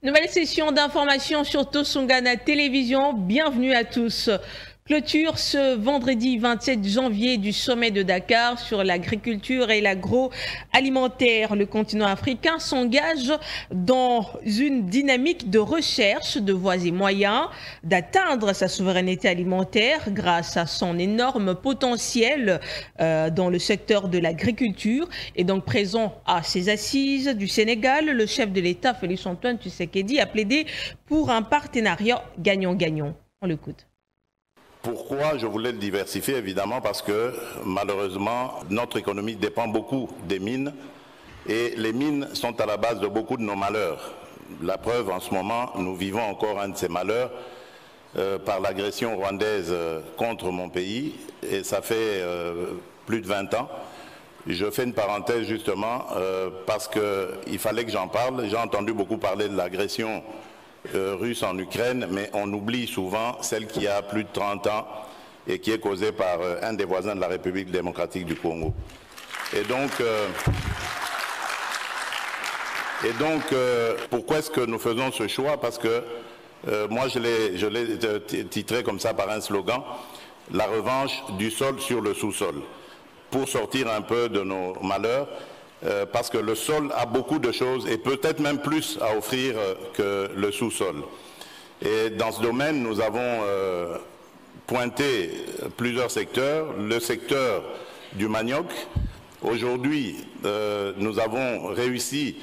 Nouvelle session d'information sur Tosongana Télévision. Bienvenue à tous. Clôture ce vendredi 27 janvier du sommet de Dakar sur l'agriculture et l'agroalimentaire. Le continent africain s'engage dans une dynamique de recherche de voies et moyens d'atteindre sa souveraineté alimentaire grâce à son énorme potentiel dans le secteur de l'agriculture. Et donc présent à ces assises du Sénégal, le chef de l'État, Félix Antoine Tshisekedi, a plaidé pour un partenariat gagnant-gagnant. On l'écoute. Pourquoi je voulais le diversifier? Évidemment parce que malheureusement notre économie dépend beaucoup des mines et les mines sont à la base de beaucoup de nos malheurs. La preuve, en ce moment, nous vivons encore un de ces malheurs par l'agression rwandaise contre mon pays et ça fait plus de 20 ans. Je fais une parenthèse justement parce qu'il fallait que j'en parle. J'ai entendu beaucoup parler de l'agression russe en Ukraine, mais on oublie souvent celle qui a plus de 30 ans et qui est causée par un des voisins de la République démocratique du Congo. Et donc, pourquoi est-ce que nous faisons ce choix? Parce que moi, je l'ai titré comme ça par un slogan, la revanche du sol sur le sous-sol, pour sortir un peu de nos malheurs. Parce que le sol a beaucoup de choses et peut-être même plus à offrir que le sous-sol. Et dans ce domaine, nous avons pointé plusieurs secteurs. Le secteur du manioc. Aujourd'hui, nous avons réussi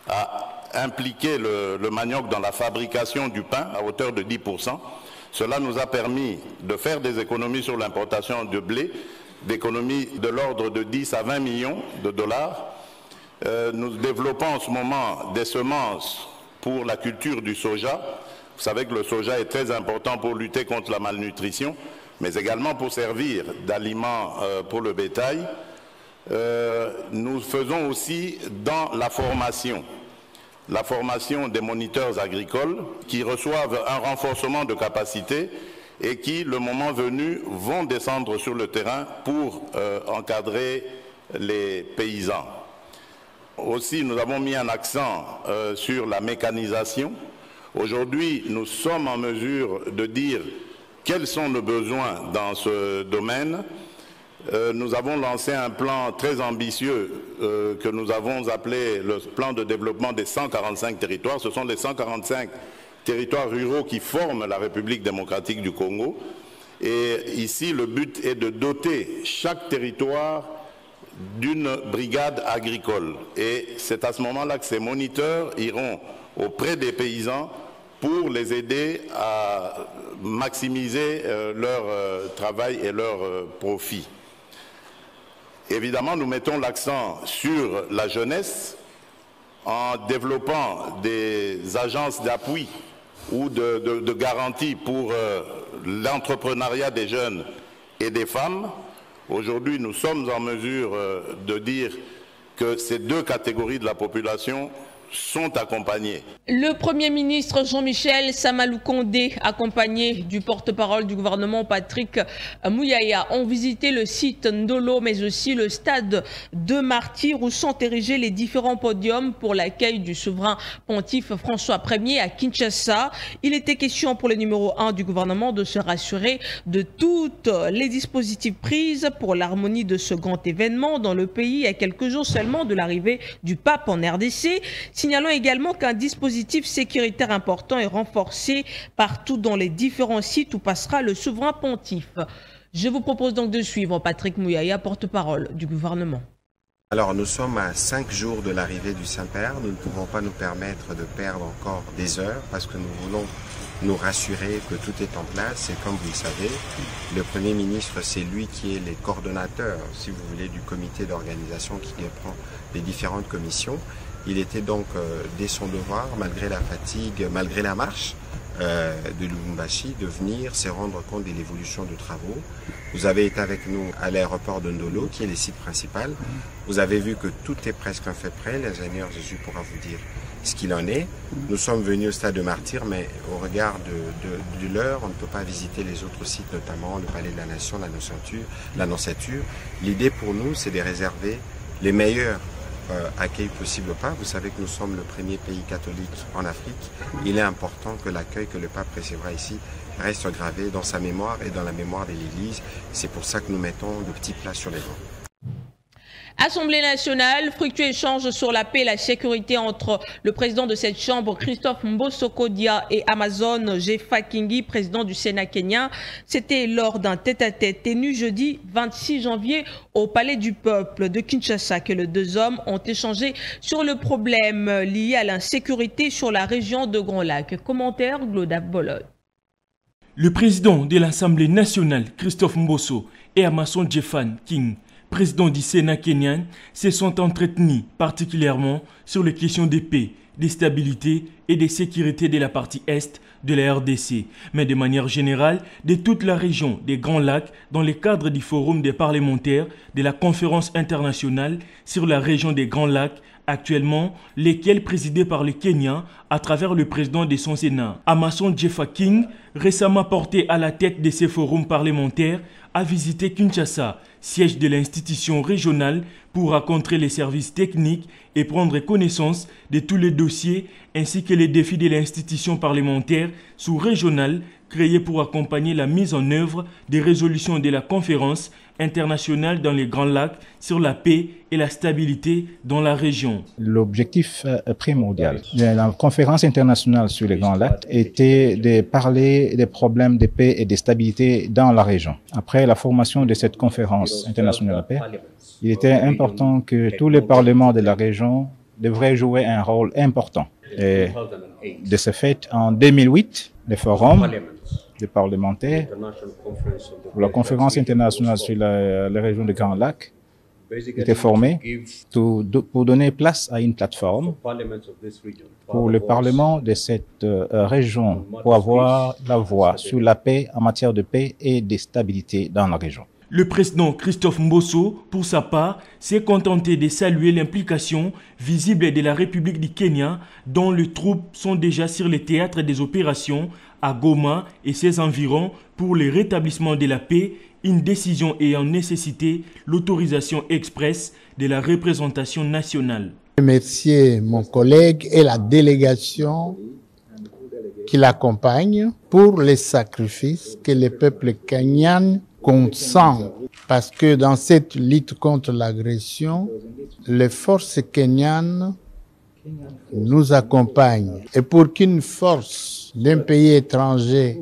à impliquer le manioc dans la fabrication du pain à hauteur de 10%. Cela nous a permis de faire des économies sur l'importation de blé, d'économies de l'ordre de 10 à 20 millions de dollars. Nous développons en ce moment des semences pour la culture du soja. Vous savez que le soja est très important pour lutter contre la malnutrition, mais également pour servir d'aliment pour le bétail. Nous faisons aussi dans la formation des moniteurs agricoles qui reçoivent un renforcement de capacité et qui, le moment venu, vont descendre sur le terrain pour encadrer les paysans. Aussi, nous avons mis un accent sur la mécanisation. Aujourd'hui, nous sommes en mesure de dire quels sont nos besoins dans ce domaine. Nous avons lancé un plan très ambitieux que nous avons appelé le plan de développement des 145 territoires. Ce sont les 145 territoires ruraux qui forment la République démocratique du Congo. Et ici, le but est de doter chaque territoire d'une brigade agricole. Et c'est à ce moment-là que ces moniteurs iront auprès des paysans pour les aider à maximiser leur travail et leur profit. Évidemment, nous mettons l'accent sur la jeunesse en développant des agences d'appui ou de garantie pour l'entrepreneuriat des jeunes et des femmes. Aujourd'hui, nous sommes en mesure de dire que ces deux catégories de la population sont accompagnés. Le Premier ministre Jean-Michel Samalou Kondé, accompagné du porte-parole du gouvernement Patrick Mouyaya, ont visité le site Ndolo, mais aussi le stade de Martyrs où sont érigés les différents podiums pour l'accueil du souverain pontife François Ier à Kinshasa. Il était question pour le numéro 1 du gouvernement de se rassurer de toutes les dispositifs pris pour l'harmonie de ce grand événement dans le pays à quelques jours seulement de l'arrivée du pape en RDC. Signalons également qu'un dispositif sécuritaire important est renforcé partout dans les différents sites où passera le souverain pontife. Je vous propose donc de suivre Patrick Mouyaya, porte-parole du gouvernement. Alors nous sommes à 5 jours de l'arrivée du Saint-Père. Nous ne pouvons pas nous permettre de perdre encore des heures parce que nous voulons nous rassurer que tout est en place. Et comme vous le savez, le Premier ministre, c'est lui qui est le coordonnateur, si vous voulez, du comité d'organisation qui prend les différentes commissions. Il était donc dès son devoir, malgré la fatigue, malgré la marche de Lubumbashi, de venir se rendre compte de l'évolution de travaux. Vous avez été avec nous à l'aéroport de Ndolo, qui est le site principal. Vous avez vu que tout est presque fait prêt. L'ingénieur Jésus pourra vous dire ce qu'il en est. Nous sommes venus au stade de Martyrs, mais au regard de l'heure, on ne peut pas visiter les autres sites, notamment le Palais de la Nation, l'Annonciature. L'idée pour nous, c'est de réserver les meilleurs accueil possible au pape. Vous savez que nous sommes le premier pays catholique en Afrique. Il est important que l'accueil que le pape recevra ici reste gravé dans sa mémoire et dans la mémoire de l'Église. C'est pour ça que nous mettons de petits plats sur les bancs. Assemblée nationale, fructueux échange sur la paix et la sécurité entre le président de cette chambre, Christophe Mbosso-Kodia, et Amazon Jeffa Kingi, président du Sénat kenyan. C'était lors d'un tête-à-tête tenu jeudi 26 janvier au Palais du Peuple de Kinshasa que les deux hommes ont échangé sur le problème lié à l'insécurité sur la région de Grand Lac. Commentaire Glodab Bolod. Le président de l'Assemblée nationale, Christophe Mbosso, et Amazon Jeffa Kingi, président du Sénat kenyan, se sont entretenus particulièrement sur les questions de paix, de stabilité et de sécurité de la partie est de la RDC, mais de manière générale de toute la région des Grands Lacs dans le cadre du Forum des parlementaires de la Conférence internationale sur la région des Grands Lacs, actuellement lesquels présidés par le Kenya à travers le président de son Sénat. Amazon Jeffa Kingi, récemment porté à la tête de ces forums parlementaires, a visité Kinshasa, siège de l'institution régionale, pour rencontrer les services techniques et prendre connaissance de tous les dossiers ainsi que les défis de l'institution parlementaire sous-régionale créée pour accompagner la mise en œuvre des résolutions de la conférence internationale dans les Grands Lacs sur la paix et la stabilité dans la région. L'objectif primordial de la conférence internationale sur les Grands Lacs était de parler des problèmes de paix et de stabilité dans la région. Après la formation de cette conférence internationale de la paix, il était important que tous les parlements de la région devraient jouer un rôle important. Et de ce fait, en 2008, le forum des parlementaires pour la conférence internationale sur la région de Grand Lac était formé pour donner place à une plateforme pour le Parlement de cette région pour avoir la voix sur la paix en matière de paix et de stabilité dans la région. Le président Christophe Mbosso, pour sa part, s'est contenté de saluer l'implication visible de la République du Kenya, dont les troupes sont déjà sur le théâtre des opérations à Goma et ses environs pour le rétablissement de la paix, une décision ayant nécessité l'autorisation expresse de la représentation nationale. Je remercie mon collègue et la délégation qui l'accompagne pour les sacrifices que le peuple kenyan consent, parce que dans cette lutte contre l'agression, les forces kenyanes nous accompagnent. Et pour qu'une force d'un pays étranger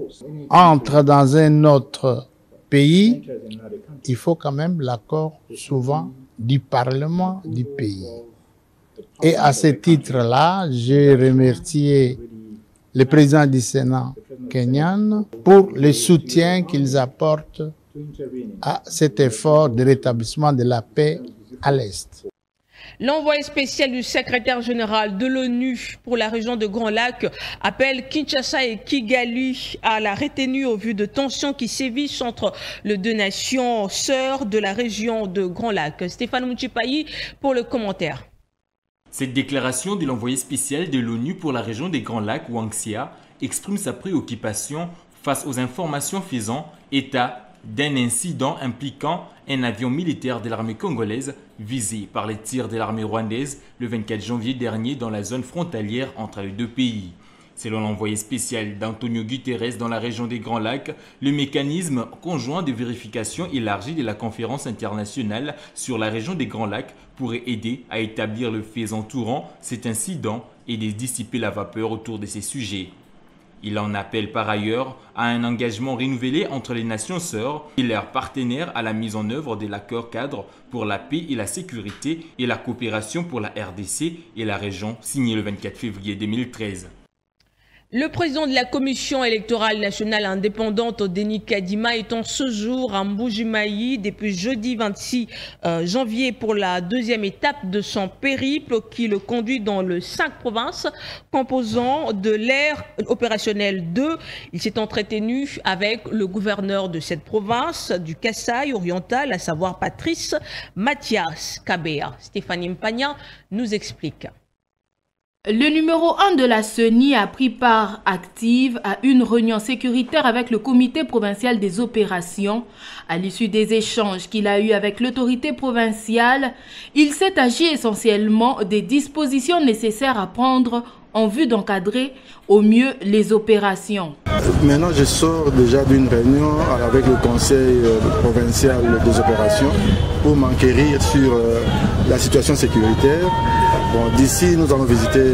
entre dans un autre pays, il faut quand même l'accord souvent du Parlement du pays. Et à ce titre-là, j'ai remercié le président du Sénat kenyan pour le soutien qu'ils apportent à cet effort de rétablissement de la paix à l'Est. L'envoyé spécial du secrétaire général de l'ONU pour la région de Grand Lac appelle Kinshasa et Kigali à la retenue au vu de tensions qui sévissent entre les deux nations sœurs de la région de Grand Lac. Stéphane Mouchipayi pour le commentaire. Cette déclaration de l'envoyé spécial de l'ONU pour la région des Grands Lacs, Wang Xia, exprime sa préoccupation face aux informations faisant état d'un incident impliquant un avion militaire de l'armée congolaise visé par les tirs de l'armée rwandaise le 24 janvier dernier dans la zone frontalière entre les deux pays. Selon l'envoyé spécial d'Antonio Guterres dans la région des Grands Lacs, le mécanisme conjoint de vérification élargi de la conférence internationale sur la région des Grands Lacs pourrait aider à établir le fait entourant cet incident et de dissiper la vapeur autour de ces sujets. Il en appelle par ailleurs à un engagement renouvelé entre les nations sœurs et leurs partenaires à la mise en œuvre de l'accord cadre pour la paix et la sécurité et la coopération pour la RDC et la région signé le 24 février 2013. Le président de la Commission électorale nationale indépendante, Denis Kadima, est en séjour à Mbuji-Mayi depuis jeudi 26 janvier pour la deuxième étape de son périple qui le conduit dans les 5 provinces composant de l'ère opérationnelle 2. Il s'est entretenu avec le gouverneur de cette province du Kasaï oriental, à savoir Patrice Mathias Kabea. Stéphanie Mpagna nous explique. Le numéro 1 de la CENI a pris part active à une réunion sécuritaire avec le comité provincial des opérations. À l'issue des échanges qu'il a eus avec l'autorité provinciale, il s'est agi essentiellement des dispositions nécessaires à prendre en vue d'encadrer au mieux les opérations. Maintenant, je sors déjà d'une réunion avec le conseil provincial des opérations pour m'enquérir sur la situation sécuritaire. Bon, d'ici, nous allons visiter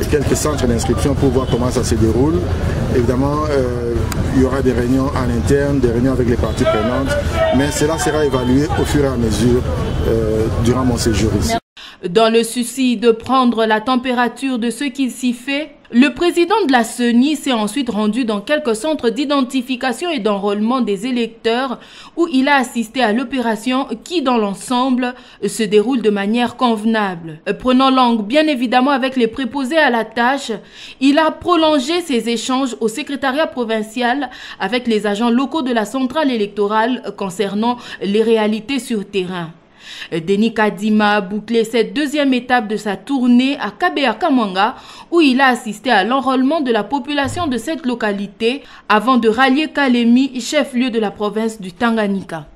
quelques centres d'inscription pour voir comment ça se déroule. Évidemment, il y aura des réunions en interne, des réunions avec les parties prenantes, mais cela sera évalué au fur et à mesure durant mon séjour ici. Dans le souci de prendre la température de ce qu'il s'y fait, le président de la CENI s'est ensuite rendu dans quelques centres d'identification et d'enrôlement des électeurs où il a assisté à l'opération qui, dans l'ensemble, se déroule de manière convenable. Prenant langue bien évidemment avec les préposés à la tâche, il a prolongé ses échanges au secrétariat provincial avec les agents locaux de la centrale électorale concernant les réalités sur terrain. Denis Kadima a bouclé cette deuxième étape de sa tournée à Kabea-Kamwanga où il a assisté à l'enrôlement de la population de cette localité avant de rallier Kalemi, chef-lieu de la province du Tanganyika.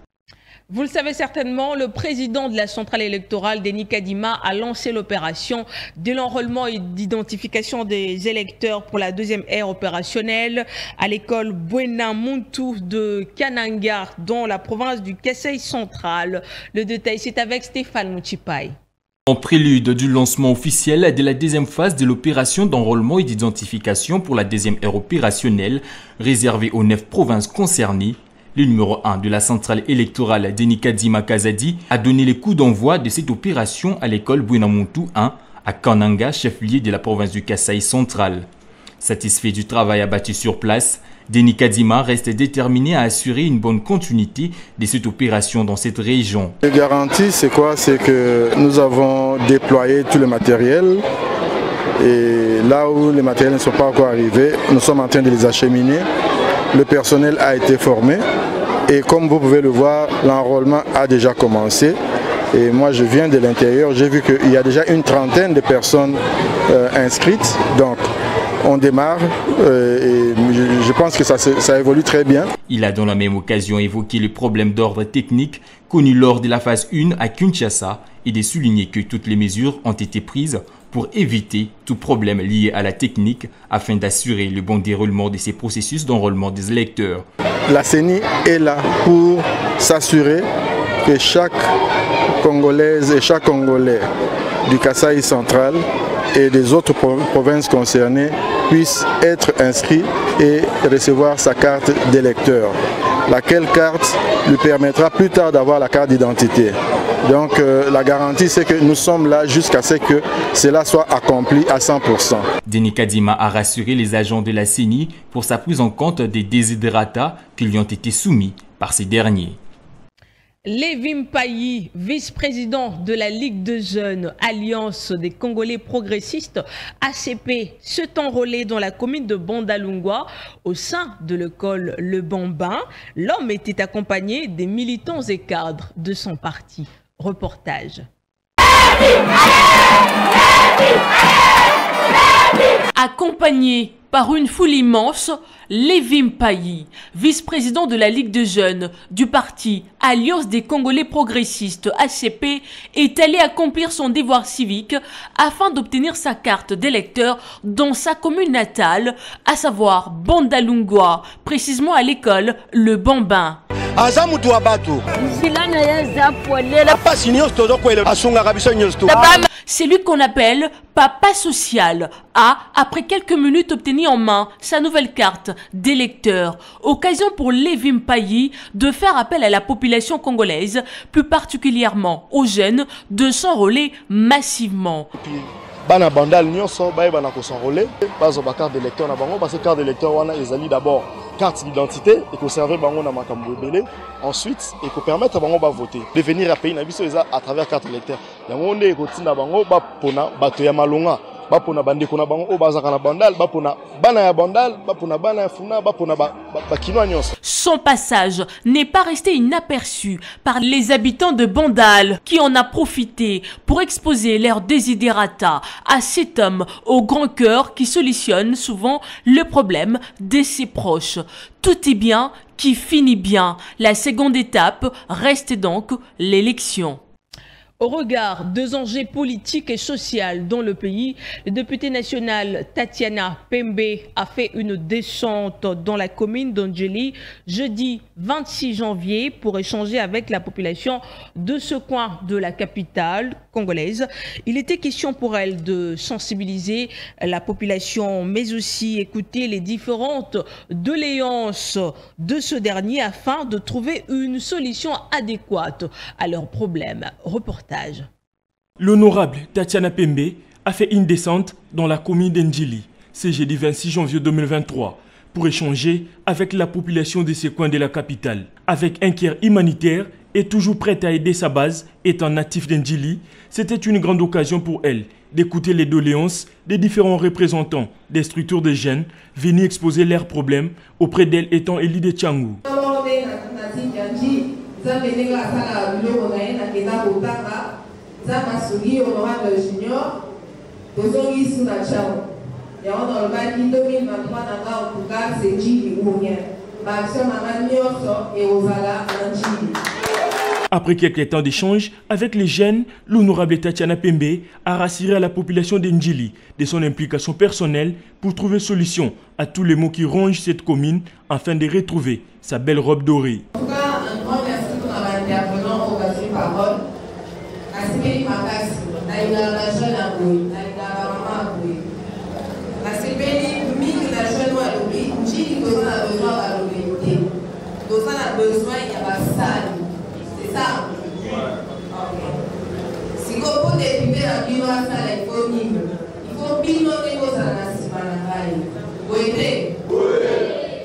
Vous le savez certainement, le président de la centrale électorale, Denis Kadima, a lancé l'opération de l'enrôlement et d'identification des électeurs pour la deuxième ère opérationnelle à l'école Buena Muntu de Kananga, dans la province du Kasaï central. Le détail, c'est avec Stéphane Mouchipai. En prélude du lancement officiel de la deuxième phase de l'opération d'enrôlement et d'identification pour la deuxième ère opérationnelle, réservée aux 9 provinces concernées, le numéro 1 de la centrale électorale, Denis Kadima Kazadi, a donné les coups d'envoi de cette opération à l'école Buena Muntu 1 à Kananga, chef-lieu de la province du Kasaï central. Satisfait du travail abattu sur place, Denis Kadima reste déterminé à assurer une bonne continuité de cette opération dans cette région. La garantie, c'est quoi? C'est que nous avons déployé tout le matériel et là où les matériels ne sont pas encore arrivés, nous sommes en train de les acheminer. Le personnel a été formé et comme vous pouvez le voir, l'enrôlement a déjà commencé. Et moi je viens de l'intérieur, j'ai vu qu'il y a déjà une trentaine de personnes inscrites. Donc on démarre et je pense que ça évolue très bien. Il a dans la même occasion évoqué les problèmes d'ordre technique connus lors de la phase 1 à Kinshasa et de souligner que toutes les mesures ont été prises pour éviter tout problème lié à la technique afin d'assurer le bon déroulement de ces processus d'enrôlement des électeurs. La CENI est là pour s'assurer que chaque Congolaise et chaque Congolais du Kasaï central et des autres provinces concernées puissent être inscrits et recevoir sa carte d'électeur, laquelle carte lui permettra plus tard d'avoir la carte d'identité. Donc la garantie, c'est que nous sommes là jusqu'à ce que cela soit accompli à 100%. Denis Kadima a rassuré les agents de la CENI pour sa prise en compte des désiderata qui lui ont été soumis par ces derniers. Lévi Mpayi, vice-président de la Ligue de jeunes Alliance des Congolais progressistes, ACP, s'est enrôlé dans la commune de Bandalungwa au sein de l'école Le Bambin. L'homme était accompagné des militants et cadres de son parti. Reportage. Accompagné par une foule immense, Lévi Mpayi, vice-président de la Ligue de jeunes du parti Alliance des Congolais progressistes ACP, est allé accomplir son devoir civique afin d'obtenir sa carte d'électeur dans sa commune natale, à savoir Bandalungwa, précisément à l'école Le Bambin. C'est lui qu'on appelle Papa Social, a, après quelques minutes, obtenu en main sa nouvelle carte d'électeur. Occasion pour Lévi Mpayi de faire appel à la population congolaise, plus particulièrement aux jeunes, de s'enrôler massivement. Bana bandal nyonso baye bana ko s'enrôler bazo ba carte d'électeur na bango parce que carte d'électeur wana ezali d'abord carte d'identité et conserver bango na makambo belé, ensuite et ko permettre bango ba voter devenir à pays na biso eza à travers carte d'électeur yango nde ko tinda bango ba pona bato ya malonga bapona bandeko na bango o bazaka na bandal, bapona bana ya bandal, bapona bana ya funa, bapona bakinoa nyonso. Son passage n'est pas resté inaperçu par les habitants de Bandal qui en a profité pour exposer leurs desiderata à cet homme au grand cœur qui solutionne souvent le problème de ses proches. Tout est bien qui finit bien. La seconde étape reste donc l'élection. Au regard des enjeux politiques et sociaux dans le pays, le député national Tatiana Pembe a fait une descente dans la commune d'Andjili jeudi 26 janvier pour échanger avec la population de ce coin de la capitale congolaise. Il était question pour elle de sensibiliser la population, mais aussi écouter les différentes doléances de ce dernier afin de trouver une solution adéquate à leurs problèmes. Reportage. L'honorable Tatiana Pembe a fait une descente dans la commune d'Ndjili, ce jeudi 26 janvier 2023, pour échanger avec la population de ces coins de la capitale. Avec un cœur humanitaire et toujours prête à aider sa base, étant natif d'Ndjili, c'était une grande occasion pour elle d'écouter les doléances des différents représentants des structures de jeunes venus exposer leurs problèmes auprès d'elle étant Elie de Tchangou. Après quelques temps d'échange avec les jeunes, l'honorable Tatiana Pembe a rassuré à la population d'Ndjili de son implication personnelle pour trouver solution à tous les maux qui rongent cette commune afin de retrouver sa belle robe dorée. En tout cas, un grand merci pour notre intervenant au bas de parole. C'est ça. Si vous pouvez débuter la vie, il faut piloter vos analyses. Vous aidez.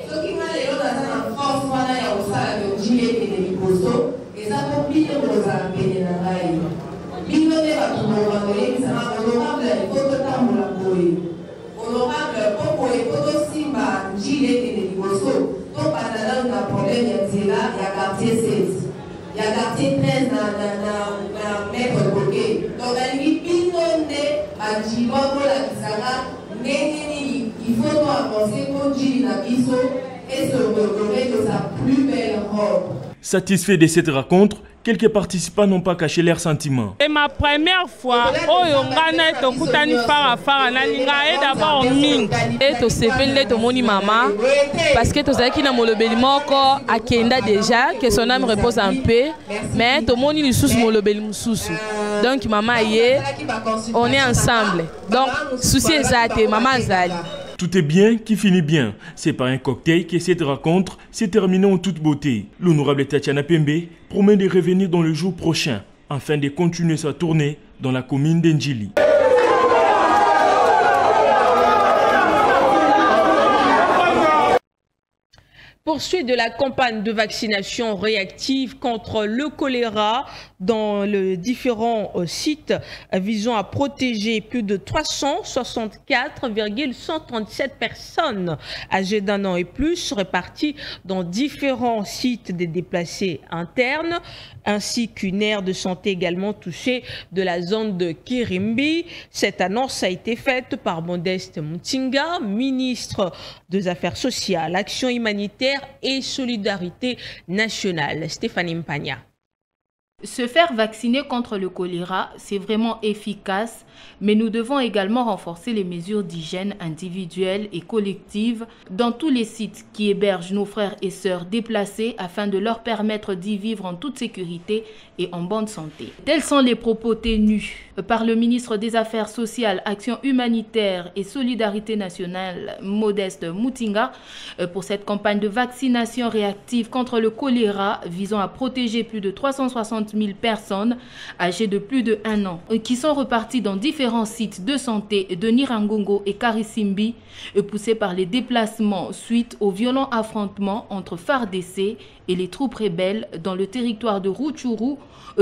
Ce qui m'a dit dans la force, il y a aussi le gilet et les liposos. Et ça peut piloter vos analyses. Piloter votre honorable, ça m'a honorable, il faut que tu me l'envoies. Honorable, pour les photos, si ma gilet et les liposos, donc pendant un problème, il y a quartier 16. Il y a quartier 13 dans maître Boké. Donc, il faut avancer pour dire la biso et se redorer de sa plus belle robe. Satisfait de cette rencontre, quelques participants n'ont pas caché leurs sentiments. C'est ma première fois au Yongana et au Koutani Farafara Nalinga et d'abord Ming. Et au CPL de Moni Mama parce que tous qui n'ont le bélimoko à Kenda déjà, que son âme repose en paix, mais tout le monde est sous mon bélim sous. Donc maman on est ensemble. Donc souci exact, maman Zali. Tout est bien qui finit bien. C'est par un cocktail que cette rencontre s'est terminée en toute beauté. L'honorable Tatiana Pembe promet de revenir dans le jour prochain afin de continuer sa tournée dans la commune d'Ndjili. Poursuite de la campagne de vaccination réactive contre le choléra dans les différents sites visant à protéger plus de 364,137 personnes âgées d'1 an et plus réparties dans différents sites des déplacés internes ainsi qu'une aire de santé également touchée de la zone de Kirimbi. Cette annonce a été faite par Modeste Mutinga, ministre des Affaires sociales, Action humanitaire et solidarité nationale. Stéphanie Mpagna. Se faire vacciner contre le choléra, c'est vraiment efficace, mais nous devons également renforcer les mesures d'hygiène individuelles et collectives dans tous les sites qui hébergent nos frères et sœurs déplacés afin de leur permettre d'y vivre en toute sécurité et en bonne santé. Tels sont les propos tenus par le ministre des Affaires sociales, Action humanitaire et solidarité nationale, Modeste Mutinga, pour cette campagne de vaccination réactive contre le choléra visant à protéger plus de 360 000 personnes âgées de plus de 1 an qui sont reparties dans différents sites de santé de Nirangongo et Karisimbi, poussés par les déplacements suite aux violents affrontements entre FARDC et les troupes rebelles dans le territoire de Rutshuru,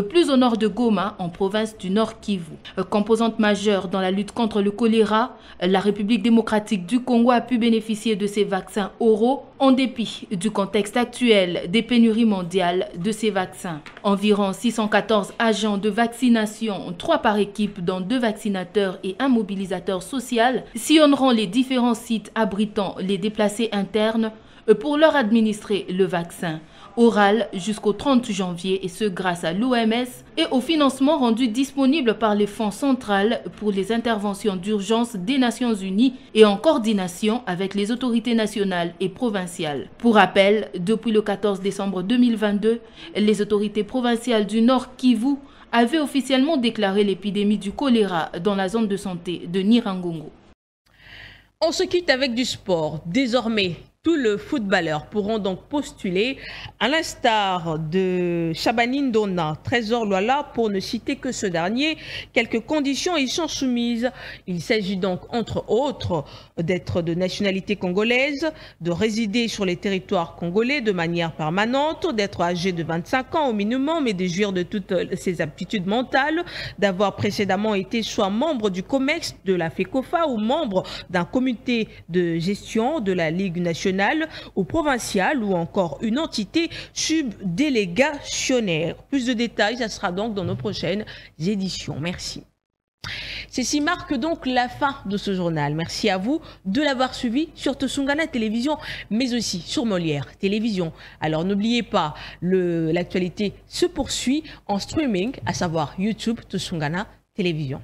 plus au nord de Goma, en province du Nord Kivu. Composante majeure dans la lutte contre le choléra, la République démocratique du Congo a pu bénéficier de ces vaccins oraux en dépit du contexte actuel des pénuries mondiales de ces vaccins. Environ 614 agents de vaccination, 3 par équipe dont 2 vaccinateurs et un mobilisateur social, sillonneront les différents sites abritant les déplacés internes pour leur administrer le vaccin oral jusqu'au 30 janvier, et ce grâce à l'OMS et au financement rendu disponible par les fonds centrales pour les interventions d'urgence des Nations Unies et en coordination avec les autorités nationales et provinciales. Pour rappel, depuis le 14 décembre 2022, les autorités provinciales du Nord Kivu avaient officiellement déclaré l'épidémie du choléra dans la zone de santé de Nirangongo. On se quitte avec du sport. Désormais, tous les footballeurs pourront donc postuler, à l'instar de Chabani Ndona, Trésor Luala, pour ne citer que ce dernier. Quelques conditions y sont soumises. Il s'agit donc, entre autres, d'être de nationalité congolaise, de résider sur les territoires congolais de manière permanente, d'être âgé de 25 ans au minimum et de jouir de toutes ses aptitudes mentales, d'avoir précédemment été soit membre du COMEX, de la FECOFA ou membre d'un comité de gestion de la Ligue nationale ou provinciale ou encore une entité subdélégationnaire. Plus de détails, ça sera donc dans nos prochaines éditions. Merci. Ceci marque donc la fin de ce journal. Merci à vous de l'avoir suivi sur Tosungana Télévision, mais aussi sur Molière Télévision. Alors n'oubliez pas, l'actualité se poursuit en streaming, à savoir YouTube Tosungana Télévision.